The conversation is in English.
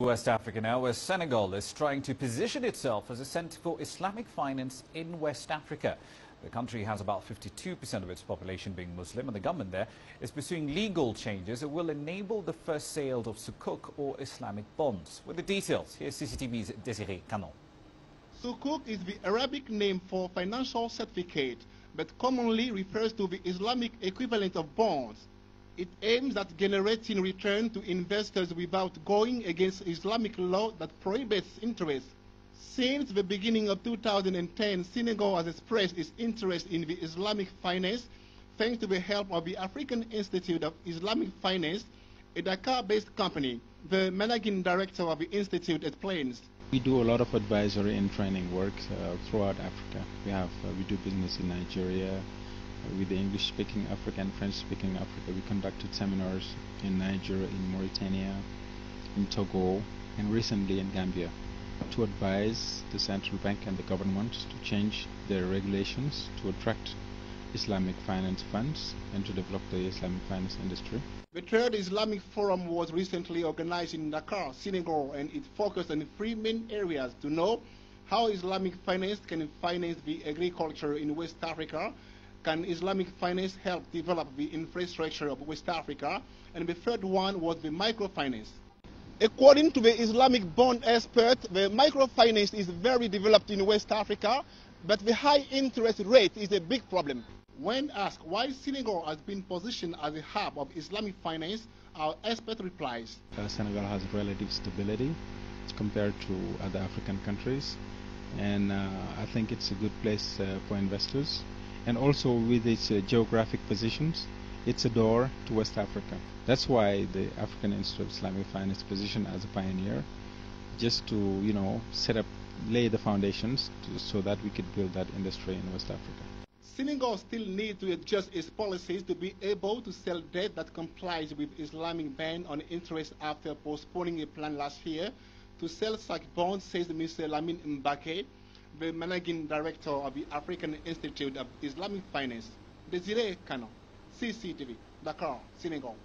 West Africa now, where Senegal is trying to position itself as a center for Islamic finance in West Africa. The country has about 52% of its population being Muslim, and the government there is pursuing legal changes that will enable the first sale of sukuk or Islamic bonds. With the details, here's CCTV's Desiree Canon. Sukuk is the Arabic name for financial certificate, but commonly refers to the Islamic equivalent of bonds. It aims at generating return to investors without going against Islamic law that prohibits interest. Since the beginning of 2010, Senegal has expressed its interest in the Islamic finance thanks to the help of the African Institute of Islamic Finance, a Dakar-based company. The managing director of the institute explains. We do a lot of advisory and training work throughout Africa. We do business in Nigeria, with the English-speaking Africa and French-speaking Africa. We conducted seminars in Nigeria, in Mauritania, in Togo, and recently in Gambia to advise the central bank and the government to change their regulations to attract Islamic finance funds and to develop the Islamic finance industry. The third Islamic Forum was recently organized in Dakar, Senegal, and it focused on 3 main areas: to know how Islamic finance can finance the agriculture in West Africa, can Islamic finance help develop the infrastructure of West Africa, and the third one was the microfinance. According to the Islamic bond expert, the microfinance is very developed in West Africa, but the high interest rate is a big problem. When asked why Senegal has been positioned as a hub of Islamic finance, our expert replies. Senegal has relative stability compared to other African countries, and I think it's a good place for investors. And also with its geographic positions, it's a door to West Africa. That's why the African Institute of Islamic Finance positioned as a pioneer, just to lay the foundations so that we could build that industry in West Africa. Senegal still needs to adjust its policies to be able to sell debt that complies with Islamic ban on interest after postponing a plan last year to sell such bonds, says Mr. Lamine Mbacke, the managing director of the African Institute of Islamic Finance. Desiree Canon, CCTV, Dakar, Senegal.